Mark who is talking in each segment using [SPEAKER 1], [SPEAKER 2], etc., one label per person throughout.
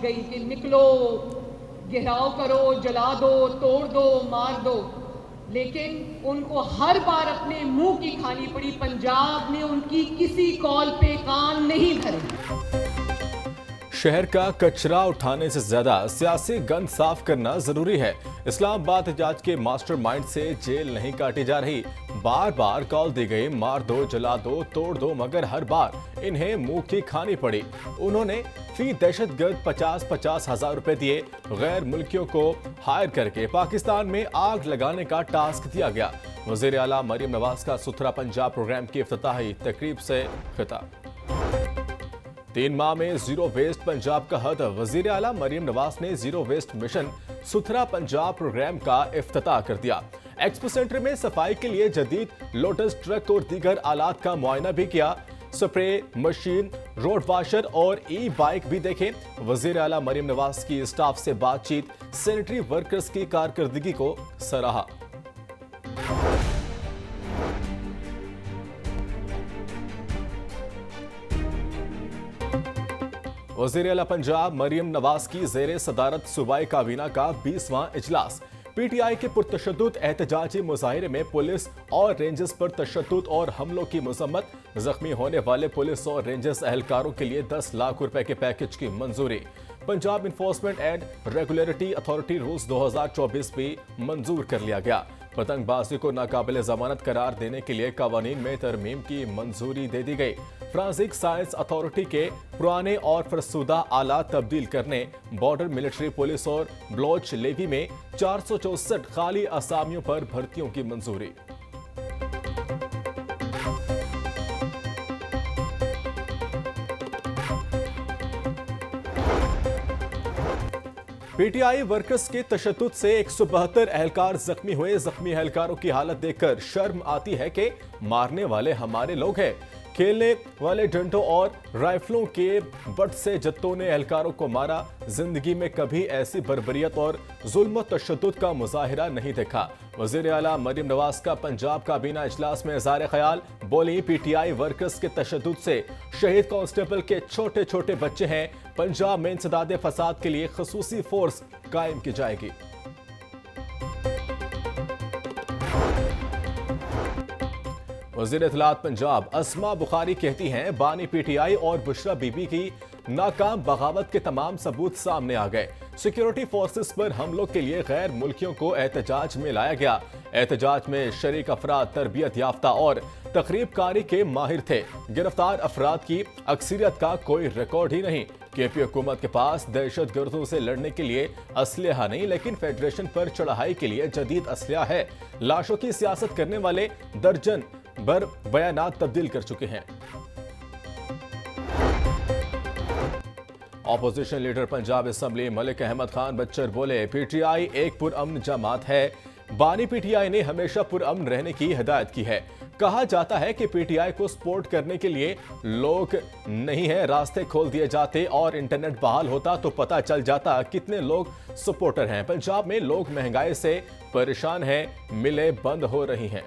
[SPEAKER 1] गई कि निकलो, घेराव करो, जला दो, तोड़ दो, मार दो, लेकिन उनको हर बार अपने मुंह की खानी पड़ी। पंजाब ने उनकी किसी कॉल पे कान नहीं भरे।
[SPEAKER 2] शहर का कचरा उठाने से ज्यादा सियासी गंद साफ करना जरूरी है। इस्लामाबाद एहतजाज के मास्टरमाइंड से जेल नहीं काटी जा रही। बार बार कॉल दी गई, मार दो, जला दो, तोड़ दो, मगर हर बार इन्हें मुंह की खानी पड़ी। उन्होंने फी दहशतगर्द 50-50 हजार रुपए दिए। गैर मुल्कियों को हायर करके पाकिस्तान में आग लगाने का टास्क दिया गया। वजीर आला मरियम नवाज का सुथरा पंजाब प्रोग्राम की इफ्तिताही तकरीब से खिताब। 3 माह में जीरो वेस्ट पंजाब का हद। वजीर आला मरियम नवाज ने जीरो वेस्ट मिशन सुथरा पंजाब प्रोग्राम का इफ्तिताह कर दिया। एक्सपो सेंटर में सफाई के लिए जदीद लोटस ट्रक और दीगर आलात का मुआयना भी किया। स्प्रे मशीन, रोड वाशर और ई बाइक भी देखे। वजीर आला मरियम नवाज की स्टाफ से बातचीत, सैनिटरी वर्कर्स की कारकर्दगी को सराहा। वज़ीर आला पंजाब मरियम नवाज की ज़ेरे सदारत सूबाई काबीना का 20वां इजलास। पीटीआई के पुरतशद्दुद एहतजाजी मुजाहिरे में पुलिस और रेंजर्स पर तशद्दुद और हमलों की मजम्मत। जख्मी होने वाले पुलिस और रेंजर्स एहलकारों के लिए 10 लाख रुपए के पैकेज की मंजूरी। Punjab enforcement and regulatory authority rules 2024 भी मंजूर कर लिया गया। पतंगबाजी को नाकाबिले जमानत करार देने के लिए कवानीन में तरमीम की मंजूरी दे दी गई। फ्रांसिक साइंस अथॉरिटी के पुराने और फरसुदा आलात तब्दील करने। बॉर्डर मिलिट्री पुलिस और ब्लॉच लेवी में 464 खाली असामियों पर भर्तियों की मंजूरी। पीटीआई वर्कर्स के तशद्दुद से 172 एहलकार जख्मी हुए। जख्मी एहलकारों की हालत देखकर शर्म आती है कि मारने वाले हमारे लोग हैं। खेलने वाले डंडों और राइफलों के बट से जत्तों ने एहलकारों को मारा। जिंदगी में कभी ऐसी बर्बरियत और जुल्म तशद्दुद का मुजाहिरा नहीं देखा। वज़ीर आला मरियम नवाज का पंजाब काबीना इजलास में इज़हार ख्याल। बोली, पीटीआई वर्कर्स के तशद्दुद से शहीद कांस्टेबल के छोटे छोटे बच्चे हैं। पंजाब में इंसदादे फसाद के लिए खसूसी फोर्स कायम की जाएगी। वज़ीर इत्तलात पंजाब अस्मा बुखारी कहती हैं, बानी पीटीआई और बुशरा बीबी की नाकाम बगावत के तमाम सबूत सामने आ गए। सिक्योरिटी फोर्सेस पर हमलों के लिए गैर मुल्कियों को एहतजाज में लाया गया। एहतजाज में शरीक अफराद तरबियत याफ्ता और तकरीब कारी के माहिर थे। गिरफ्तार अफराद की अक्सरियत का कोई रिकॉर्ड ही नहीं। केपी हुकूमत के पास दहशत गर्दों से लड़ने के लिए असलहा नहीं, लेकिन फेडरेशन पर चढ़ाई के लिए जदीद असलहा है। लाशों की सियासत करने वाले दर्जन भर बयानात तब्दील कर चुके हैं। Opposition leader Punjab assembly Malik Ahmad Khan Bachhar बोले, पीटीआई एक पुरअमन जमात है। बानी पीटीआई ने हमेशा पुरअमन रहने की हिदायत की है। कहा जाता है कि पीटीआई को सपोर्ट करने के लिए लोग नहीं है। रास्ते खोल दिए जाते और इंटरनेट बहाल होता तो पता चल जाता कितने लोग सपोर्टर हैं। पंजाब में लोग महंगाई से परेशान हैं, मिलें बंद हो रही हैं।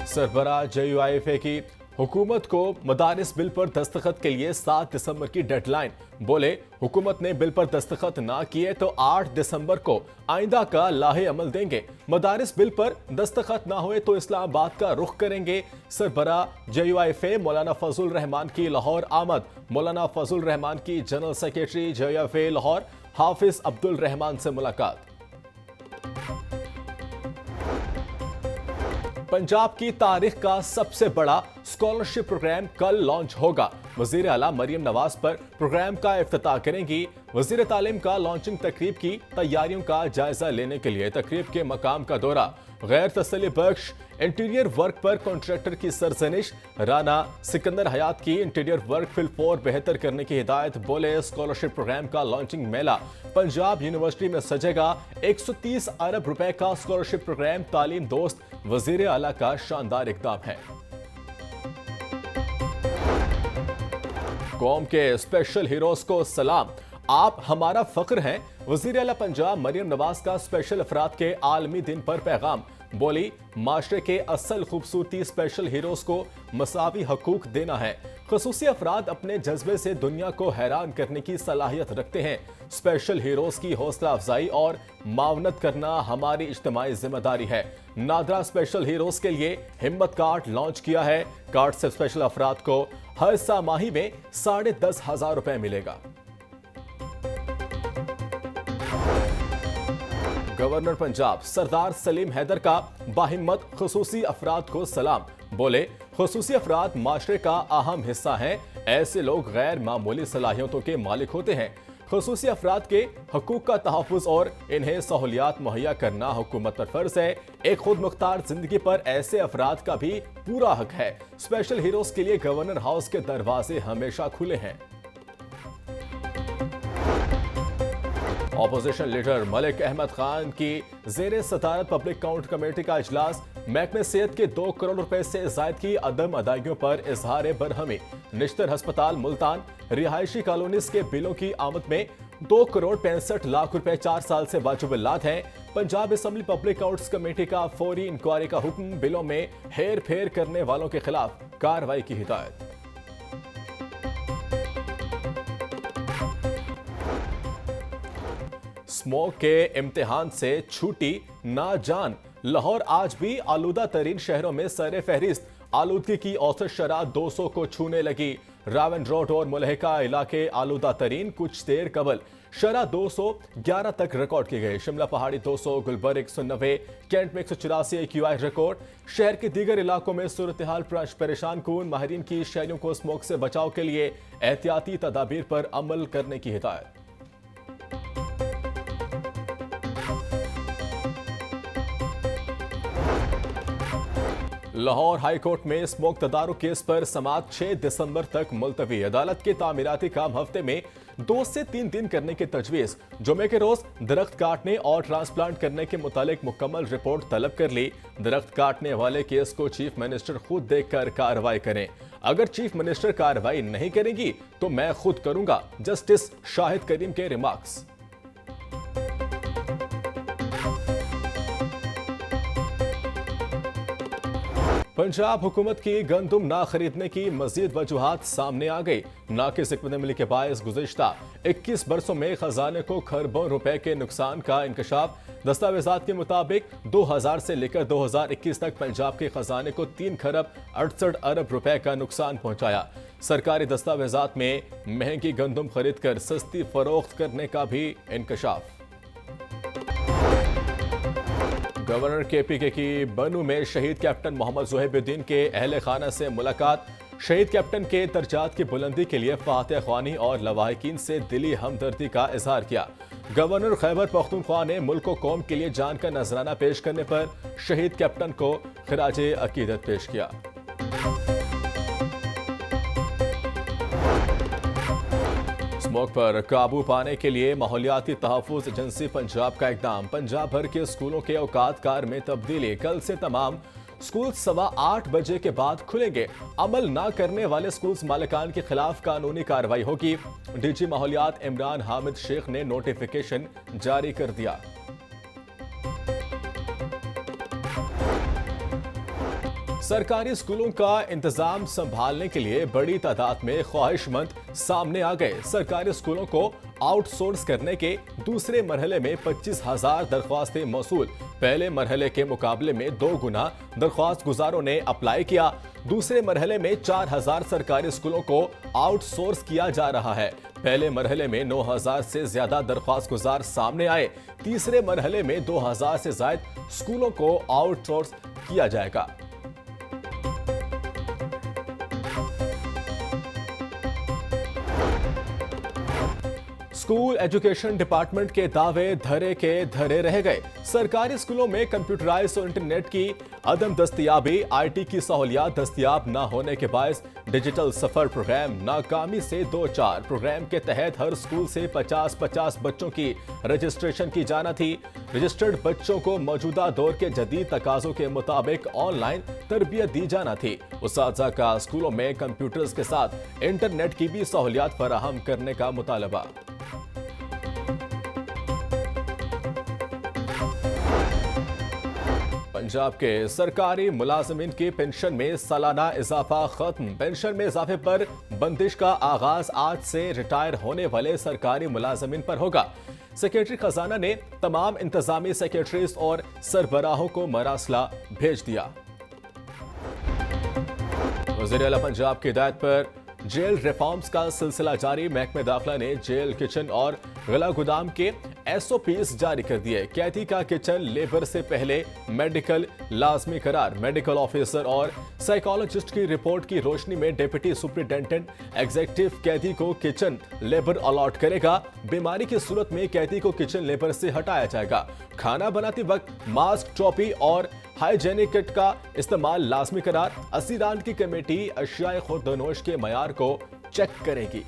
[SPEAKER 2] सरबराह JUIFA की हुकूमत को मदारिस बिल पर दस्तखत के लिए 7 दिसंबर की डेडलाइन। बोले, हुकूमत ने बिल पर दस्तखत ना किए तो 8 दिसंबर को आइंदा का लाहे अमल देंगे। मदारिस बिल पर दस्तखत ना हुए तो इस्लामाबाद का रुख करेंगे। सरबराह JUIFA मौलाना फजल रहमान की लाहौर आमद। मौलाना फजल रहमान की जनरल सेक्रेटरी JUIFA लाहौर हाफिज अब्दुल रहमान से मुलाकात। पंजाब की तारीख का सबसे बड़ा स्कॉलरशिप प्रोग्राम कल लॉन्च होगा। वजीर आला मरियम नवाज पर प्रोग्राम का इफ्तिताह करेंगी। वजीर तालीम का लॉन्चिंग तकरीब की तैयारियों का जायजा लेने के लिए तकरीब के मकाम का दौरा। गैर तसल्ली बख्श इंटीरियर वर्क पर कॉन्ट्रैक्टर की सरजनिश। राना सिकंदर हयात की इंटीरियर वर्क फिलफोर बेहतर करने की हिदायत। बोले, स्कॉलरशिप प्रोग्राम का लॉन्चिंग मेला पंजाब यूनिवर्सिटी में सजेगा। 130 अरब रुपए का स्कॉलरशिप प्रोग्राम तालीम दोस्त वजीर आला का शानदार इकदाम है। कौम के स्पेशल हीरोज को सलाम, आप हमारा फख्र हैं। वजीर आला पंजाब मरियम नवाज का स्पेशल अफराद के आलमी दिन पर पैगाम। बोली, माशरे के असल खूबसूरती स्पेशल हीरोज को मसावी हकूक देना है। खुसूसी अफराद अपने जज्बे से दुनिया को हैरान करने की सलाहियत रखते हैं। स्पेशल हीरोज की हौसला अफजाई और मावनत करना हमारी इज्तिमाई जिम्मेदारी है। नादरा स्पेशल हीरोज के लिए हिम्मत कार्ड लॉन्च किया है। कार्ड से स्पेशल अफराद को हर सामाही में 10,500 रुपए मिलेगा। गवर्नर पंजाब सरदार सलीम हैदर का बाहिम्मत खुसूसी अफराद को सलाम। बोले, खुसूसी अफराद माशरे का अहम हिस्सा हैं। ऐसे लोग गैर मामूली सलाहियतों के मालिक होते हैं। खुसूसी अफराद के हकूक का तहफ़्फ़ुज़ और इन्हें सहूलियात मुहैया करना हुकूमत पर फर्ज है। एक खुद मुख्तार जिंदगी पर ऐसे अफराद का भी पूरा हक है। स्पेशल हीरोज के लिए गवर्नर हाउस के दरवाजे हमेशा खुले हैं। ऑपोजिशन लीडर मलिक अहमद खान की ज़ेरे सदारत पब्लिक काउंट कमेटी का इजलास। महकमे सेहत के 2 करोड़ रुपए से जायद की अदम अदायगियों पर इजहार बरहमी। निश्तर हस्पताल मुल्तान रिहायशी कॉलोनीज के बिलों की आमद में 2 करोड़ 65 लाख रुपए 4 साल से वाजिबुल्लात हैं। Punjab assembly public counts committee का फौरी इंक्वायरी का हुक्म। बिलों में हेर फेर करने वालों के खिलाफ कार्रवाई की हिदायत। स्मोक के इम्तिहान से छूटी ना जान। लाहौर आज भी आलूदा तरीन शहरों में सरे फहरिस्त। आलूदगी की औसत शरह 200 को छूने लगी। रावन रोड और मुलहका इलाके आलूदा तरीन। कुछ देर कबल शरह 211 तक रिकॉर्ड की गई। शिमला पहाड़ी 200, गुलबर्ग 190, कैंट में 184 AQI रिकॉर्ड। शहर के दीगर इलाकों में सूरत हाल परेशान कून। माहिरीन की शहरियों को स्मोक से बचाव के लिए एहतियाती तदाबीर पर अमल करने की हिदायत। लाहौर हाई कोर्ट में स्मोक तदारुक केस पर समाअत 6 दिसंबर तक मुलतवी। अदालत के तामीराती काम हफ्ते में 2 से 3 दिन करने की तजवीज। जुमे के रोज दरख्त काटने और ट्रांसप्लांट करने के मुतालिक मुकम्मल रिपोर्ट तलब कर ली। दरख्त काटने वाले केस को चीफ मिनिस्टर खुद देखकर कार्रवाई करें। अगर चीफ मिनिस्टर कार्रवाई नहीं करेंगी तो मैं खुद करूंगा। जस्टिस शाहिद करीम के रिमार्क्स। पंजाब हुकूमत की गंदुम ना खरीदने की मजीद वजूहात सामने आ गई। नाकिस इकनॉमी के बायस गुज़िश्ता 21 बरसों में खजाने को खरबों रुपए के नुकसान का इंकशाफ। दस्तावेजात के मुताबिक 2000 से लेकर 2021 तक पंजाब के खजाने को 3 खरब 68 अरब रुपए का नुकसान पहुंचाया। सरकारी दस्तावेजात में महंगी गंदुम खरीद कर सस्ती फरोख्त करने का भी इंकशाफ। गवर्नर KPK की बनू में शहीद कैप्टन मोहम्मद ज़ुहैबुद्दीन के अहले खाना से मुलाकात। शहीद कैप्टन के दर्जात की बुलंदी के लिए फातिह ख्वानी और लवाहिकीन से दिली हमदर्दी का इजहार किया। गवर्नर खैबर पख्तूनख्वा ने मुल्क को कौम के लिए जान का नजराना पेश करने पर शहीद कैप्टन को खिराजे अकीदत पेश किया। स्मोक पर काबू पाने के लिए माहौलियाती तहफ़्फ़ुज़ एजेंसी पंजाब का इक़दाम। पंजाब भर के स्कूलों के औकात कार में तब्दीली। कल से तमाम स्कूल 8:15 बजे के बाद खुलेंगे। अमल ना करने वाले स्कूल मालिकान के खिलाफ कानूनी कार्रवाई होगी। DG माहौलियात इमरान हामिद शेख ने नोटिफिकेशन जारी कर दिया। सरकारी स्कूलों का इंतजाम संभालने के लिए बड़ी तादाद में ख्वाहिशमंद सामने आ गए। सरकारी स्कूलों को आउटसोर्स करने के दूसरे मरहले में 25,000 दरख्वास्तें मौसूल। पहले मरहले के मुकाबले में 2 गुना दरख्वास्त गुजारों ने अप्लाई किया। दूसरे मरहले में 4,000 सरकारी स्कूलों को आउटसोर्स किया जा रहा है। पहले मरहले में 9,000 से ज्यादा दरख्वास्त गुजार सामने आए। तीसरे मरहले में 2,000 से ज्यादा स्कूलों को आउटसोर्स किया जाएगा। स्कूल एजुकेशन डिपार्टमेंट के दावे धरे के धरे रह गए। सरकारी स्कूलों में कंप्यूटराइज और इंटरनेट की अदम दस्तयाबी, IT की सहूलियात दस्तयाब न होने के बायस डिजिटल सफर प्रोग्राम नाकामी से 2-4। प्रोग्राम के तहत हर स्कूल से 50-50 बच्चों की रजिस्ट्रेशन की जाना थी। रजिस्टर्ड बच्चों को मौजूदा दौर के जदीद तकाजों के मुताबिक ऑनलाइन तरबियत दी जाना थी। उस्ताज़ा का स्कूलों में कंप्यूटर्स के साथ इंटरनेट की भी सहूलियात फराहम करने का मुतालबा। पंजाब के सरकारी मुलाजमीन की पेंशन में सालाना इजाफा खत्म। पेंशन में इजाफे पर बंदिश का आगाज आज से रिटायर होने वाले सरकारी मुलाजमीन पर होगा। सेक्रेटरी खजाना ने तमाम इंतजामी सेक्रेटरीज और सरबराहों को मरासला भेज दिया। वज़ीर आला पंजाब की हिदायत पर जेल रिफॉर्म्स का सिलसिला जारी। महकमे दाखिला ने जेल किचन और गला गोदाम के SOPs जारी कर दिए। कैदी का किचन लेबर से पहले मेडिकल लाजमी करार। मेडिकल ऑफिसर और साइकोलॉजिस्ट की रिपोर्ट की रोशनी में डिप्टी सुपरिटेंडेंट एग्जीक्यूटिव कैदी को किचन लेबर अलॉट करेगा। बीमारी की सूरत में कैदी को किचन लेबर से हटाया जाएगा। खाना बनाते वक्त मास्क, टोपी और हाइजेनिक किट का इस्तेमाल लाजमी करार। 80 रान की कमेटी अशियाए खुर्दनोश के मयार को चेक करेगी।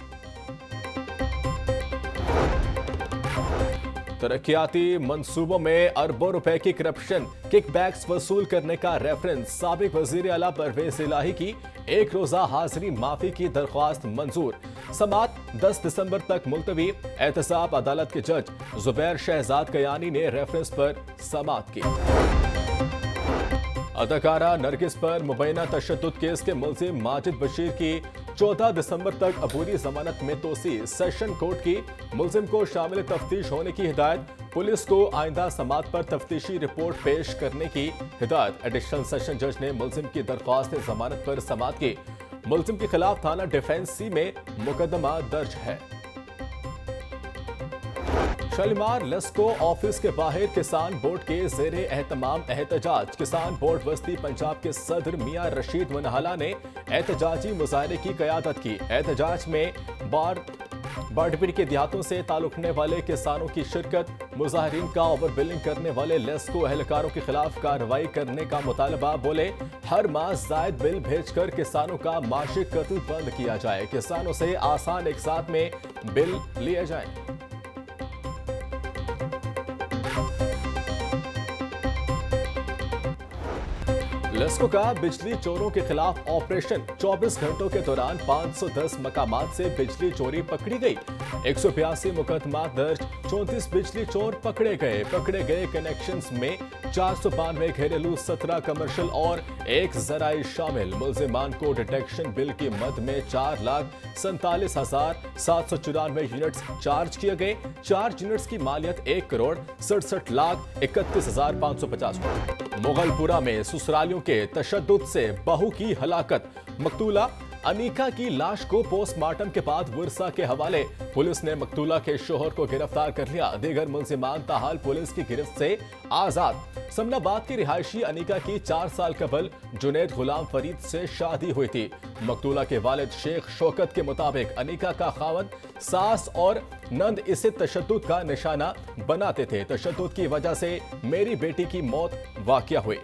[SPEAKER 2] तरक्याती मंसूबों में अरबों रुपए की करप्शन, किकबैक्स वसूल करने का रेफरेंस। साबिक वजीर आला परवेज इलाही की एक रोजा हाजिरी माफी की दरख्वास्त मंजूर। समात 10 दिसंबर तक मुलतवी। एहतसाब अदालत के जज जुबैर शहजाद कयानी ने रेफरेंस पर समात की। अदाकारा नरगिस पर मुबैना तशद्दुद केस के मुल्जिम माजिद बशीर की 14 दिसंबर तक अबूरी जमानत में तोसी। सेशन कोर्ट की मुल्जिम को शामिल तफ्तीश होने की हिदायत। पुलिस को आइंदा समात पर तफ्तीशी रिपोर्ट पेश करने की हिदायत। एडिशनल सेशन जज ने मुल्जिम की दरख्वास्त जमानत पर समात की। मुल्जिम के खिलाफ थाना डिफेंस सी में मुकदमा दर्ज है। शालीमार लेस्को ऑफिस के बाहर किसान बोर्ड के जेरे एहतमाम एहतजाज। किसान बोर्ड वस्ती पंजाब के सदर मियां रशीद वनहाला ने एहतजाजी मुजाहरे की क़यादत की। एहतजाज में बारडपीर के देहातों से ताल्लुक़ वाले किसानों की शिरकत। मुजाहरीन का ओवर बिलिंग करने वाले लेस्को एहलकारों के खिलाफ कार्रवाई करने का मुतालबा। बोले हर माह जायद बिल भेजकर किसानों का माशी कत्ल बंद किया जाए। किसानों से आसान एक साथ में बिल लिए जाए। लेस्को का बिजली चोरों के खिलाफ ऑपरेशन। 24 घंटों के दौरान 510 मकामात से बिजली चोरी पकड़ी गई। 182 मुकदमा दर्ज। 34 बिजली चोर पकड़े गए। पकड़े गए कनेक्शंस में 492 घरेलू, 17 कमर्शियल और 1 ज़राई शामिल। मुल्जिमान को डिटेक्शन बिल की मद में 4,47,794 यूनिट्स चार्ज किए गए। 4 यूनिट्स की मालियत 1,67,31,550। मुगलपुरा में ससुरालियों के तशद्दुद से बहू की हलाकत। मकतूला अनीका की लाश को पोस्टमार्टम के बाद विरसा के हवाले। पुलिस ने मकतूला के शोहर को गिरफ्तार कर लिया। दीगर मुल्जिमान ताहाल पुलिस की गिरफ्त से आजाद। समनाबाद की रिहायशी अनीका की 4 साल कबल जुनैद गुलाम फरीद से शादी हुई थी। मकतूला के वालिद शेख शौकत के मुताबिक अनीका का खावंद, सास और नंद इसे तशद्दुद का निशाना बनाते थे। तशद्दुद की वजह से मेरी बेटी की मौत वाक़या हुई।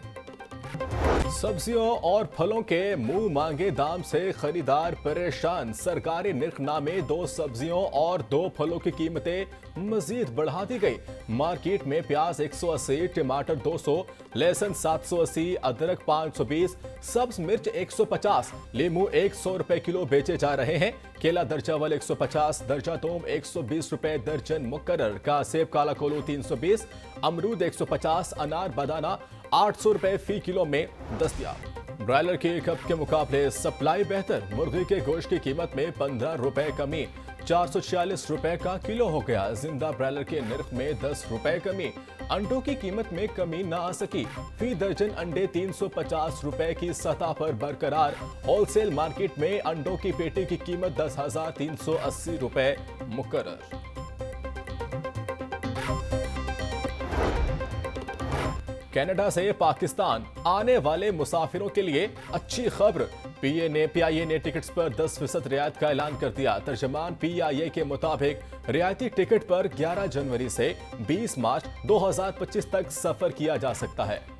[SPEAKER 2] सब्जियों और फलों के मुंह मांगे दाम से खरीदार परेशान। सरकारी निर्खनामे 2 सब्जियों और 2 फलों की कीमतें मजीद बढ़ा दी गई। मार्केट में प्याज 180, टमाटर 200, लहसुन 780, अदरक 520, सब्ज मिर्च 150, लीमू 100 रुपए किलो बेचे जा रहे हैं। केला दर्जा वाल 150, दर्जा तोम 120 रुपए दर्जन मुकर्रर। का सेब काला कोलू 320, अमरूद 150, अनार बादाना 800 रुपए फी किलो में दस्तयाब। ब्रायलर के कप के मुकाबले सप्लाई बेहतर। मुर्गी के गोश्त की कीमत में 15 रुपए कमी, 446 रुपए का किलो हो गया। जिंदा ब्रायलर के नर्ख में 10 रुपए कमी। अंडों की कीमत में कमी न आ सकी। फी दर्जन अंडे 350 रुपए की सतह पर बरकरार। होलसेल मार्केट में अंडों की पेटी की कीमत 10,380 रुपए मुकर्रर। कनाडा से पाकिस्तान आने वाले मुसाफिरों के लिए अच्छी खबर। PIA ने टिकट्स पर 10% रियायत का ऐलान कर दिया। तर्जमान PIA के मुताबिक रियायती टिकट पर 11 जनवरी से 20 मार्च 2025 तक सफर किया जा सकता है।